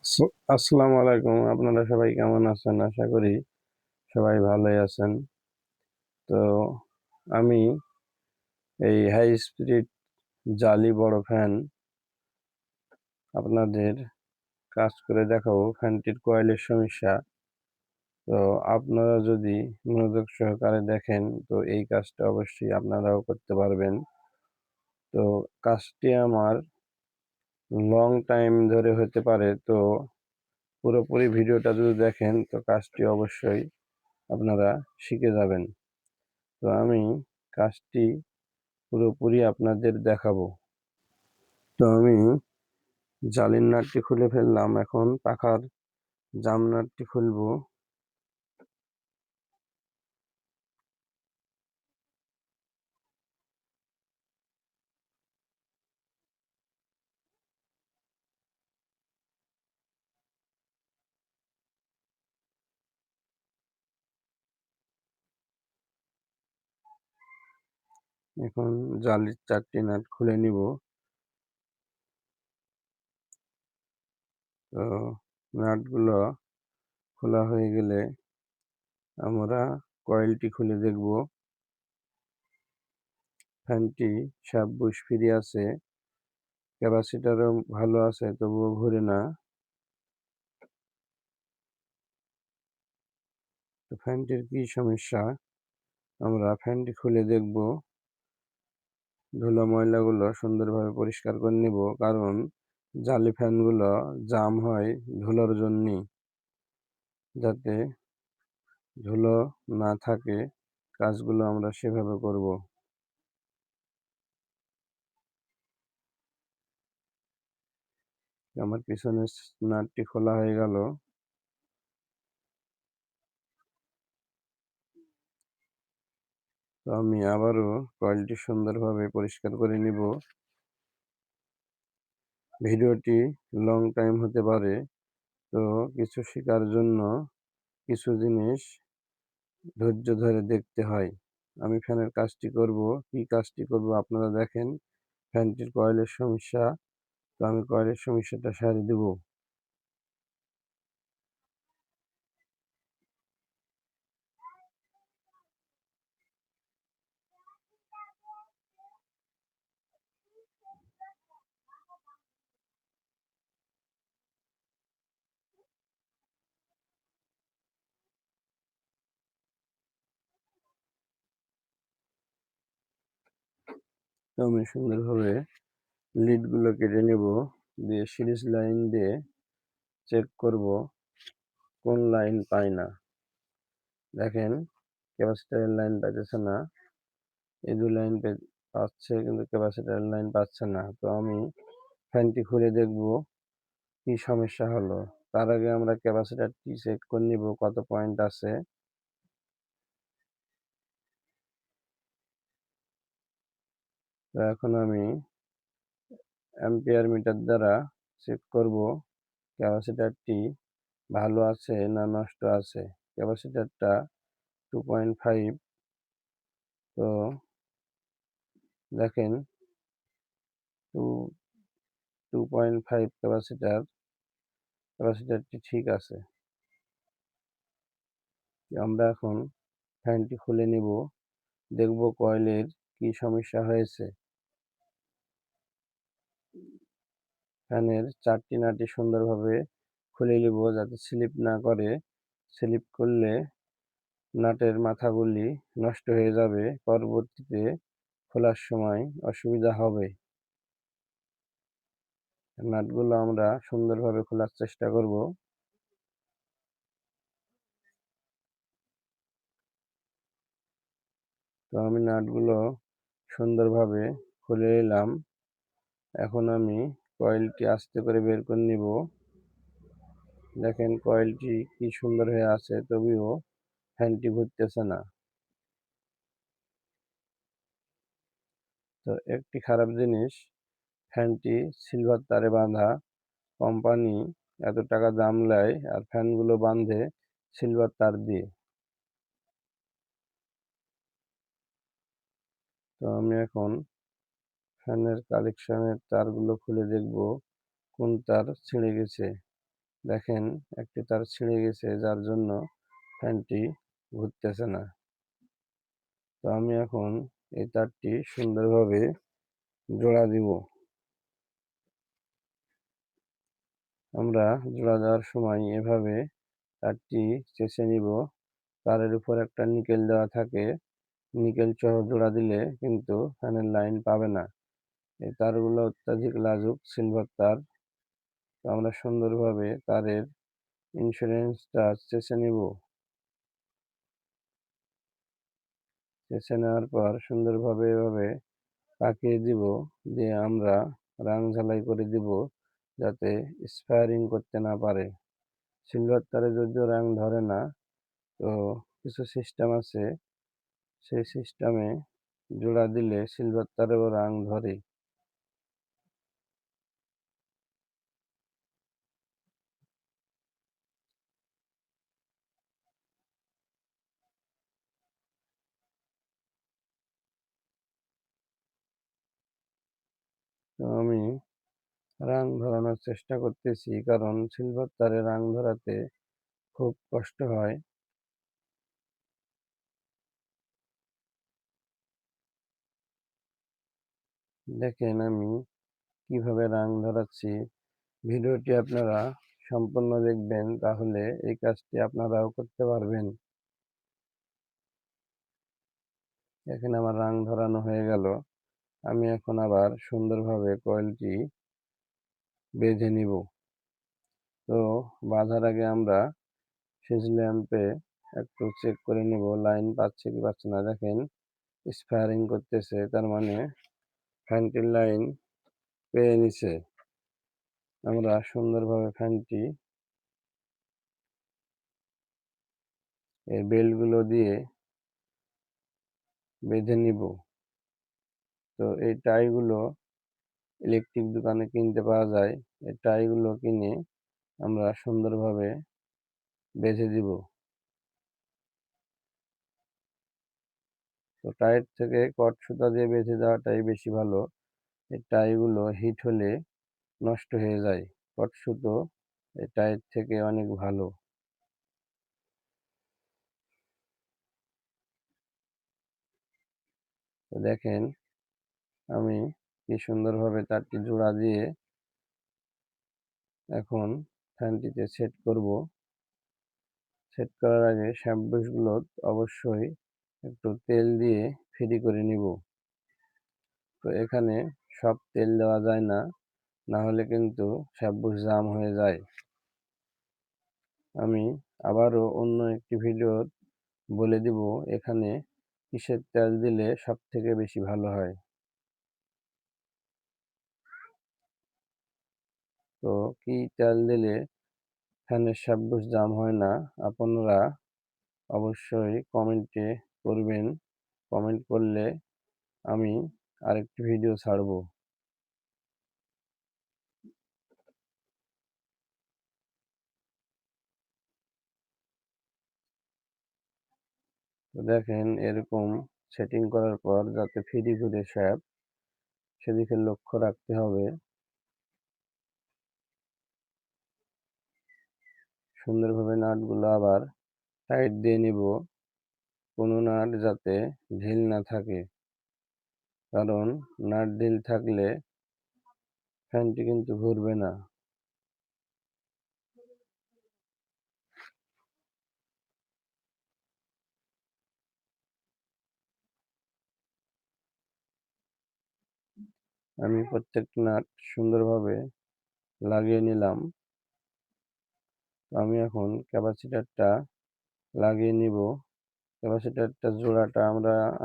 আসসালামু আলাইকুম। আপনারা সবাই কেমন আছেন? আশা করি সবাই ভালোই আছেন। তো আমি এই হাই স্পিড জালি বড় ফ্যান আপনাদের কাজ করে দেখাবো। ফ্যানটির কয়েলের সমস্যা। তো আপনারা যদি মনোযোগ সহকারে দেখেন তো এই কাজটা অবশ্যই আপনারাও করতে পারবেন। তো কাজটি আমার লং টাইম ধরে হতে পারে। তো পুরোপুরি ভিডিওটা যদি দেখেন তো কাজটি অবশ্যই আপনারা শিখে যাবেন। তো আমি কাজটি পুরোপুরি আপনাদের দেখাবো। তো আমি জালির নাটটি খুলে ফেললাম, এখন পাখার জাম নাটটি খুলবো। এখন জালির 4টি নাট খুলে নিব। তো নাটগুলো খোলা হয়ে গেলে আমরা কয়েলটি খুলে দেখব। ফ্যানটি সব বুশ ফ্রি আছে, ক্যাপাসিটারও ভালো আছে, তবুও ঘুরে না। তো ফ্যানটির কি সমস্যা আমরা ফ্যানটি খুলে দেখব। ধুলো ময়লাগুলো সুন্দরভাবে পরিষ্কার করে নিব, কারণ জালি ফ্যানগুলো জাম হয় ধুলোর জন্যই। যাতে ধুলো না থাকে কাজগুলো আমরা সেভাবে করব। আমার পিছনের নাটটি খোলা হয়ে গেল। তো আমি আবারও কয়েলটি সুন্দরভাবে পরিষ্কার করে নিব। ভিডিওটি লং টাইম হতে পারে, তো কিছু শেখার জন্য কিছু জিনিস ধৈর্য ধরে দেখতে হয়। আমি ফ্যানের কাজটি করব, কি কাজটি করব আপনারা দেখেন। ফ্যানটির কয়েলের সমস্যা, তো আমি কয়েলের সমস্যাটা সারিয়ে দেব। তো আমি সুন্দরভাবে লিডগুলো কেটে নেব, দিয়ে সিরিজ লাইন দিয়ে চেক করব কোন লাইন পাই না। দেখেন, ক্যাপাসিটরের লাইন পাইতেছে না, এই 2 লাইন পাচ্ছে, কিন্তু ক্যাপাসিটরের লাইন পাচ্ছে না। তো আমি ফ্যানটি খুলে দেখব কি সমস্যা হলো। তার আগে আমরা ক্যাপাসিটরটি চেক করে নিব কত পয়েন্ট আছে। তো এখন আমি অ্যাম্পিয়ার মিটার দ্বারা চেক করব ক্যাপাসিটরটি ভালো আছে না নষ্ট আছে। ক্যাপাসিটরটা 2.5। তো দেখেন, 2.5 ক্যাপাসিটরটি ঠিক আছে। আমরা এখন ফ্যানটি খুলে নিব, দেখব কয়েলের কি সমস্যা হয়েছে। ফ্যানের 4টি নাটই সুন্দরভাবে খুলে নিব যাতে স্লিপ না করে। স্লিপ করলে নাটের মাথাগুলি নষ্ট হয়ে যাবে, পরবর্তীতে খোলার সময় অসুবিধা হবে। নাটগুলো আমরা সুন্দরভাবে খোলার চেষ্টা করব। তো আমি নাটগুলো সুন্দরভাবে খুলে নিলাম। এখন আমি কয়েলটি আস্তে করে বের করে নিব। দেখেন কয়েলটি কি সুন্দর হয়ে আছে, তবুও ফ্যানটি ঘুরতেছে না। তো একটি খারাপ জিনিস, ফ্যানটি সিলভার তারে বাঁধা। কোম্পানি এত টাকা দাম নেয় আর ফ্যানগুলো বাঁধে সিলভার তার দিয়ে। তো আমি এখন ফ্যানের কানেকশনের তারগুলো খুলে দেখব কোন তার ছিঁড়ে গেছে। দেখেন একটি তার ছিঁড়ে গেছে যার জন্য ফ্যানটি ঘুরতেছে না। তো আমি এখন এই তারটি সুন্দরভাবে জোড়া দিব। আমরা জোড়া দেওয়ার সময় এভাবে তারটি চেঁচে নিব। তারের উপর একটা নিকেল দেওয়া থাকে। নিকেল সহ জোড়া দিলে কিন্তু ফ্যানের লাইন পাবে না। এই তারগুলো অত্যাধিক লাজুক সিলভার তার। তো আমরা সুন্দরভাবে তারের ইন্সুরেন্সটা চেঁচে নিব। চেঁচে নেওয়ার পর সুন্দরভাবে এভাবে পাকিয়ে দিব। দিয়ে আমরা রাং ঝালাই করে দিব যাতে স্পায়ারিং করতে না পারে। সিলভার তারে যদিও রং ধরে না, তো কিছু সিস্টেম আছে, সেই সিস্টেমে জোড়া দিলে সিলভার তারেও রং ধরে। তো আমি রং ধরানোর চেষ্টা করতেছি, কারণ সিলভার তারে রং ধরাতে খুব কষ্ট হয়। দেখেন আমি কিভাবে রং ধরাচ্ছি। ভিডিওটি আপনারা সম্পূর্ণ দেখবেন, তাহলে এই কাজটি আপনারাও করতে পারবেন। দেখেন আমার রং ধরানো হয়ে গেল। আমি এখন আবার সুন্দরভাবে কয়েলটি বেঁধে নিব। তো বাঁধার আগে আমরা সুইচ ল্যাম্পে একটু চেক করে নিব লাইন পাচ্ছে কি পাচ্ছে না। দেখেন স্পায়ারিং করতেছে, তার মানে ফ্যানটির লাইন পেয়ে নিছে। আমরা সুন্দরভাবে ফ্যানটি এই বেল্টগুলো দিয়ে বেঁধে নিব। তো এই টাইগুলো ইলেকট্রিক দোকানে কিনতে পাওয়া যায়। এই টাইগুলো কিনে আমরা সুন্দরভাবে বেঁধে দিব। তো টাইয়ের থেকে কট সুতা দিয়ে বেঁধে দেওয়াটাই বেশি ভালো। এই টাইগুলো হিট হলে নষ্ট হয়ে যায়। কট সুতো এই টাইয়ের থেকে অনেক ভালো। তো দেখেন আমি কি সুন্দরভাবে তারটি জোড়া দিয়ে এখন ফ্যানটিতে সেট করব। সেট করার আগে শ্যাম্পুসগুলো অবশ্যই একটু তেল দিয়ে ফ্রি করে নিব। তো এখানে সব তেল দেওয়া যায় না, না হলে কিন্তু শ্যাম্পুস জাম হয়ে যায়। আমি আবারও অন্য একটি ভিডিও বলে দিব এখানে কিসের তেল দিলে সব থেকে বেশি ভালো হয়। তো কি তেল দিলে ফ্যানের শ্যাম্পুস জাম হয় না, আপনারা অবশ্যই কমেন্টে করবেন। কমেন্ট করলে আমি আরেকটি ভিডিও ছাড়ব। তো দেখেন এরকম সেটিং করার পর যাতে ফ্রি ঘুরে শ্যাফট, সেদিকে লক্ষ্য রাখতে হবে। সুন্দরভাবে নাটগুলো আবার টাইট দিয়ে নিব। কোনো নাট যাতে ঢিল না থাকে, কারণ নাট ঢিল থাকলে ফ্যানটি কিন্তু ঘুরবে না। আমি প্রত্যেকটি নাট সুন্দরভাবে লাগিয়ে নিলাম। আমি এখন ক্যাপাসিটরটা লাগিয়ে নিব। ক্যাপাসিটরটা জোড়াটা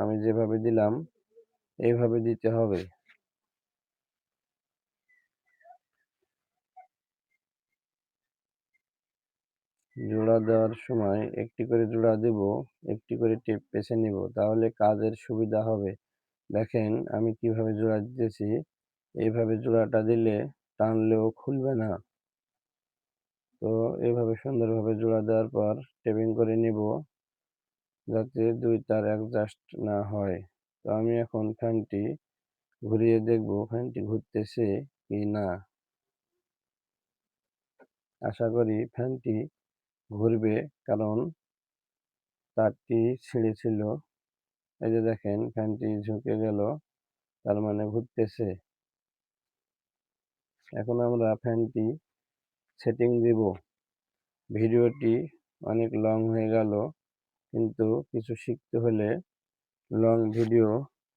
আমি যেভাবে দিলাম এইভাবে দিতে হবে। জোড়া দেওয়ার সময় একটি করে জোড়া দেব, একটি করে টেপ পেঁচে নিব, তাহলে কাজের সুবিধা হবে। দেখেন আমি কিভাবে জোড়া দিতেছি। এইভাবে জোড়াটা দিলে টানলেও খুলবে না। তো এইভাবে সুন্দরভাবে জোড়া দেওয়ার পর টেপিং করে নিব, যাতে দুই তার অ্যাডজাস্ট না হয়। তো আমি এখন ফ্যানটি ঘুরিয়ে দেখব ফ্যানটি ঘুরতেছে কি না। আশা করি ফ্যানটি ঘুরবে, কারণ তারটি ছিঁড়েছিল। এই যে দেখেন ফ্যানটি ঝুঁকে গেল, তার মানে ঘুরতেছে। এখন আমরা ফ্যানটি সেটিং দিব। ভিডিওটি অনেক লং হয়ে গেল, কিন্তু কিছু শিখতে হলে লং ভিডিও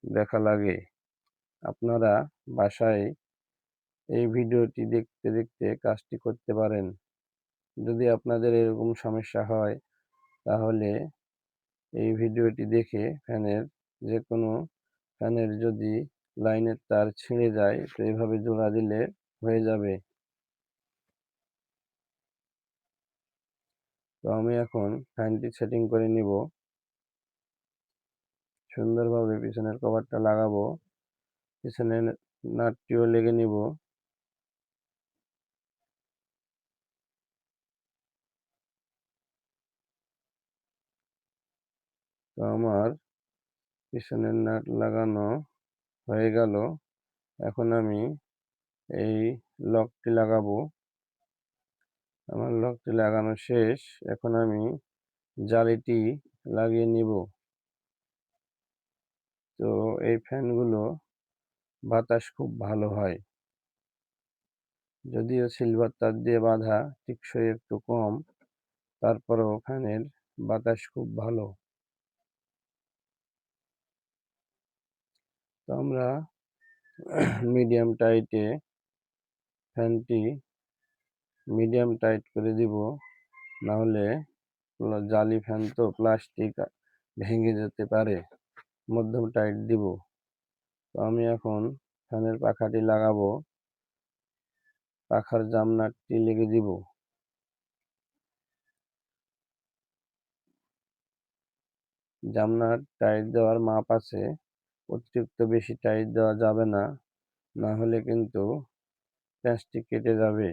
দেখা লাগে। আপনারা বাসায় এই ভিডিওটি দেখতে দেখতে কাজটি করতে পারেন। যদি আপনাদের এরকম সমস্যা হয়, তাহলে এই ভিডিওটি দেখে যেকোনো ফ্যানের যদি লাইনের তার ছিঁড়ে যায়, তো এভাবে জোড়া দিলে হয়ে যাবে। তো আমি এখন ফ্যানটি সেটিং করে নিব। সুন্দরভাবে পিছনের কভারটা লাগাবো, পিছনের নাটটিও লেগে নিব। তো আমার পিছনের নাট লাগানো হয়ে গেল। এখন আমি এই লকটি লাগাবো। আমার লকটি লাগানো শেষ। এখন আমি জালিটি লাগিয়ে নিব। তো এই ফ্যানগুলো বাতাস খুব ভালো হয়। যদিও সিলভার তার দিয়ে বাঁধা, টেকসই একটু কম, তারপরেও ফ্যানের বাতাস খুব ভালো। তো আমরা মিডিয়াম টাইটে ফ্যানটি মিডিয়াম টাইট করে দিব, নাহলে জালি ফ্যান তো প্লাস্টিক ভেঙে যেতে পারে। মধ্যম টাইট দিব। তো আমি এখন ফ্যানের পাখাটি লাগাবো, পাখার জামনাটটি লেগে দিব। জামনাট টাইট দেওয়ার মাপ আছে, অতিরিক্ত বেশি টাইট দেওয়া যাবে না, না হলে কিন্তু প্যাঁচটি কেটে যাবে।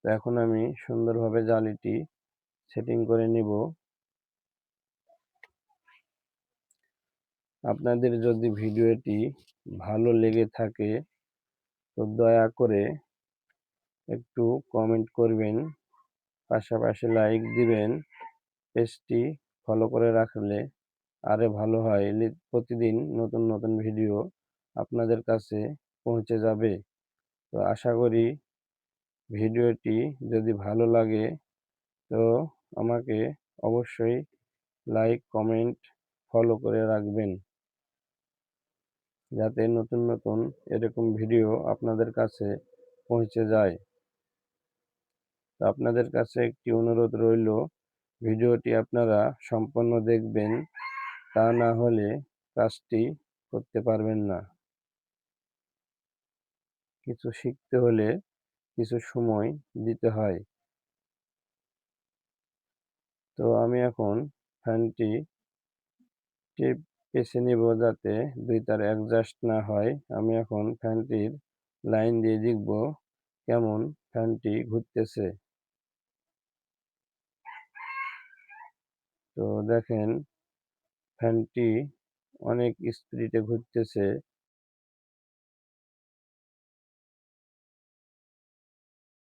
তো এখন আমি সুন্দরভাবে জালিটি সেটিং করে নিব। আপনাদের যদি ভিডিওটি ভালো লেগে থাকে, তো দয়া করে একটু কমেন্ট করবেন, পাশাপাশি লাইক দিবেন। পেজটি ফলো করে রাখলে আরো ভালো হয়। প্রতিদিন নতুন নতুন ভিডিও আপনাদের কাছে পৌঁছে যাবে। তো আশা করি ভিডিওটি যদি ভালো লাগে, তো আমাকে অবশ্যই লাইক, কমেন্ট, ফলো করে রাখবেন, যাতে নতুন নতুন এরকম ভিডিও আপনাদের কাছে পৌঁছে যায়। তো আপনাদের কাছে একটি অনুরোধ রইল, ভিডিওটি আপনারা সম্পূর্ণ দেখবেন, তা না হলে কাজটি করতে পারবেন না। কিছু শিখতে হলে কিছু সময় দিতে হয়। তো আমি এখন ফ্যানটি পেঁছে নিব, যাতে দুই তার অ্যাডজাস্ট না হয়। আমি এখন ফ্যানটির লাইন দিয়ে দেখব কেমন ফ্যানটি ঘুরতেছে। তো দেখেন ফ্যানটি অনেক স্পিডে ঘুরতেছে।